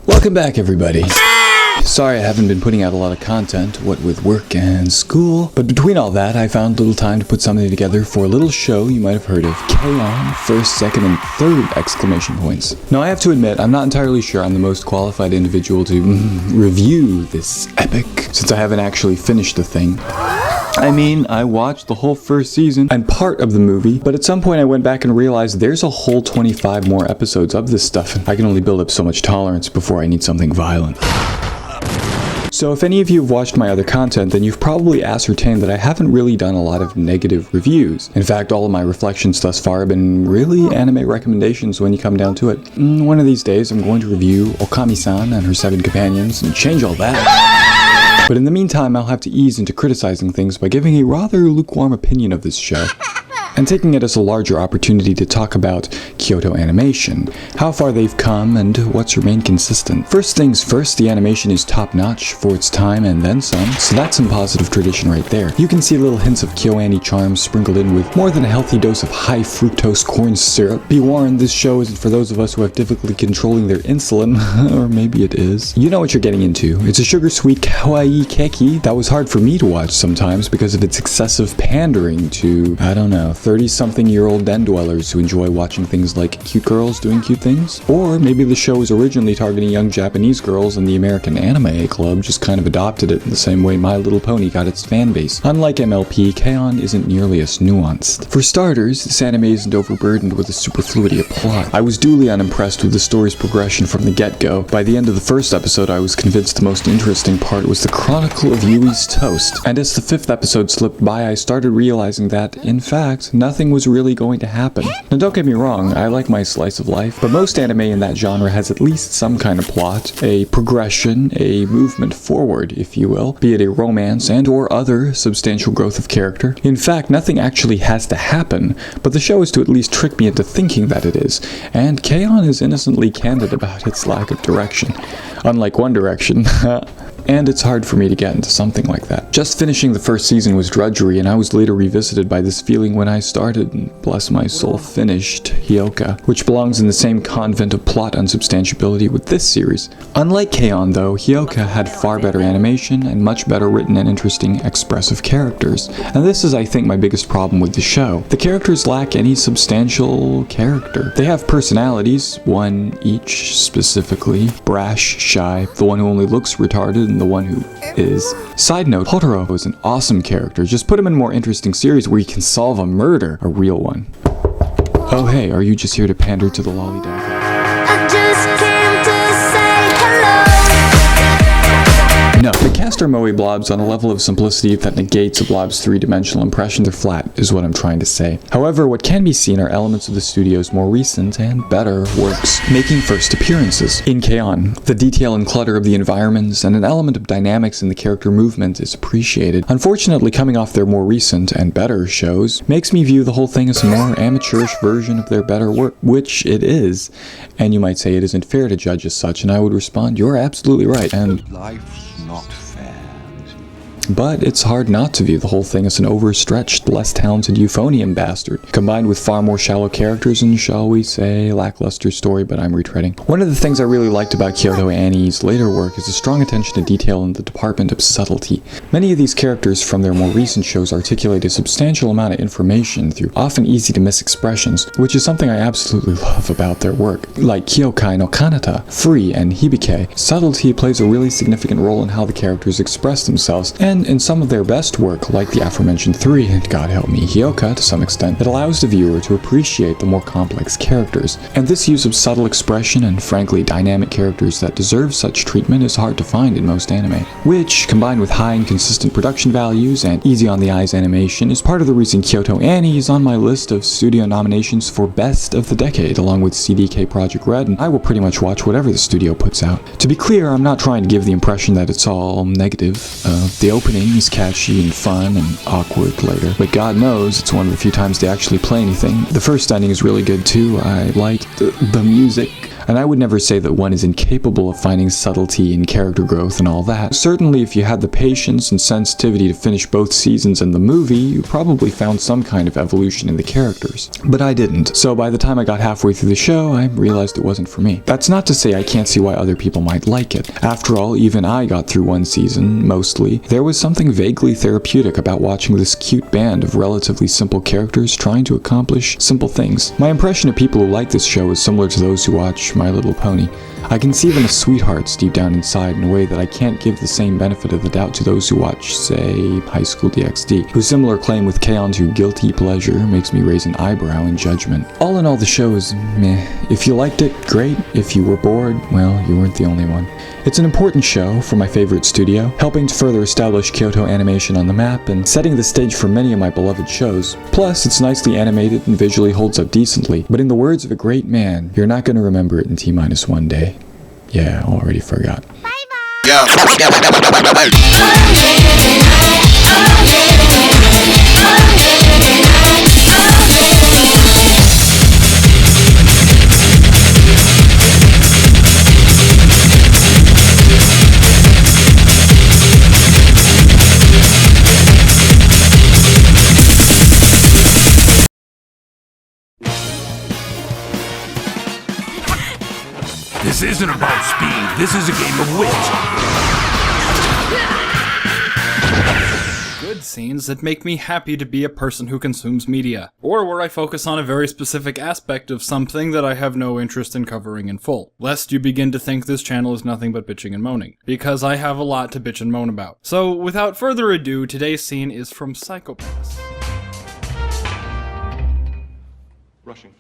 Welcome back, everybody. Sorry I haven't been putting out a lot of content, what with work and school, but between all that, I found a little time to put something together for a little show you might have heard of, K-On! First, second, and third exclamation points. Now I have to admit, I'm not entirely sure I'm the most qualified individual to review this epic, since I haven't actually finished the thing. I mean, I watched the whole first season and part of the movie, but at some point I went back and realized there's a whole 25 more episodes of this stuff, and I can only build up so much tolerance before I need something violent. So if any of you have watched my other content, then you've probably ascertained that I haven't really done a lot of negative reviews. In fact, all of my reflections thus far have been really anime recommendations when you come down to it. One of these days I'm going to review Okami-san and her 7 companions and change all that. But in the meantime, I'll have to ease into criticizing things by giving a rather lukewarm opinion of this show, and taking it as a larger opportunity to talk about Kyoto animation, how far they've come, and what's remained consistent. First things first, the animation is top-notch for its time and then some, so that's some positive tradition right there. You can see little hints of KyoAni charms sprinkled in with more than a healthy dose of high-fructose corn syrup. Be warned, this show isn't for those of us who have difficulty controlling their insulin, or maybe it is. You know what you're getting into. It's a sugar-sweet kawaii keki that was hard for me to watch sometimes because of its excessive pandering to, I don't know, 30-something-year-old den dwellers who enjoy watching things like cute girls doing cute things. Or maybe the show was originally targeting young Japanese girls and the American Anime Club just kind of adopted it in the same way My Little Pony got its fan base. Unlike MLP, K-On! Isn't nearly as nuanced. For starters, this anime isn't overburdened with a superfluity of plot. I was duly unimpressed with the story's progression from the get-go. By the end of the first episode, I was convinced the most interesting part was the Chronicle of Yui's Toast. And as the 5th episode slipped by, I started realizing that, in fact, nothing was really going to happen. Now don't get me wrong, I like my slice of life, but most anime in that genre has at least some kind of plot, a progression, a movement forward, if you will, be it a romance and or other substantial growth of character. In fact, nothing actually has to happen, but the show is to at least trick me into thinking that it is, and K-On! Is innocently candid about its lack of direction, unlike One Direction. And it's hard for me to get into something like that. Just finishing the first season was drudgery, and I was later revisited by this feeling when I started, and bless my soul, finished Hyoka, which belongs in the same convent of plot unsubstantiability with this series. Unlike K-On! Though, Hyoka had far better animation and much better written and interesting expressive characters. And this is, I think, my biggest problem with the show. The characters lack any substantial character. They have personalities, one each specifically, brash, shy, the one who only looks retarded, and the one who is. Side note, Hotaro is an awesome character. Just put him in a more interesting series where he can solve a murder. A real one. Oh hey, are you just here to pander to the lollydog? I just came to say hello. No, the cast are moe blobs on a level of simplicity that negates a blob's three-dimensional impression. They're flat, is what I'm trying to say. However, what can be seen are elements of the studio's more recent and better works, making first appearances. In K-On!, the detail and clutter of the environments and an element of dynamics in the character movement is appreciated. Unfortunately, coming off their more recent and better shows makes me view the whole thing as a more amateurish version of their better work, which it is. And you might say it isn't fair to judge as such, and I would respond, you're absolutely right, and Life's not fair. but it's hard not to view the whole thing as an overstretched, less talented euphonium bastard, combined with far more shallow characters and, shall we say, lackluster story, but I'm retreading. One of the things I really liked about Kyoto Annie's later work is a strong attention to detail in the department of subtlety. Many of these characters from their more recent shows articulate a substantial amount of information through often easy-to-miss expressions, which is something I absolutely love about their work. Like Kyokai no Kanata, Free, and Hibike, subtlety plays a really significant role in how the characters express themselves, and in some of their best work, like the aforementioned 3, and God help me, Hyoka to some extent, it allows the viewer to appreciate the more complex characters. And this use of subtle expression and frankly dynamic characters that deserve such treatment is hard to find in most anime, which, combined with high and consistent production values and easy on the eyes animation, is part of the reason Kyoto Annie is on my list of studio nominations for Best of the Decade, along with CDK Project Red, and I will pretty much watch whatever the studio puts out. To be clear, I'm not trying to give the impression that it's all negative. The opening is catchy and fun and awkward later, but God knows it's one of the few times they actually play anything. The first ending is really good too. I like the music. And I would never say that one is incapable of finding subtlety in character growth and all that. Certainly, if you had the patience and sensitivity to finish both seasons and the movie, you probably found some kind of evolution in the characters. But I didn't, so by the time I got halfway through the show, I realized it wasn't for me. That's not to say I can't see why other people might like it. After all, even I got through one season, mostly. There was something vaguely therapeutic about watching this cute band of relatively simple characters trying to accomplish simple things. My impression of people who like this show is similar to those who watch My Little Pony. I can see them as sweethearts deep down inside in a way that I can't give the same benefit of the doubt to those who watch, say, High School DxD, whose similar claim with K-On! To guilty pleasure makes me raise an eyebrow in judgment. All in all, the show is meh. If you liked it, great. If you were bored, well, you weren't the only one. It's an important show for my favorite studio, helping to further establish Kyoto animation on the map and setting the stage for many of my beloved shows. Plus, it's nicely animated and visually holds up decently, but in the words of a great man, you're not gonna remember it in T-1 day. Yeah, already forgot. This isn't about speed, this is a game of wit. Good scenes that make me happy to be a person who consumes media, or where I focus on a very specific aspect of something that I have no interest in covering in full, lest you begin to think this channel is nothing but bitching and moaning, because I have a lot to bitch and moan about. So without further ado, today's scene is from Psychopaths. Rushing.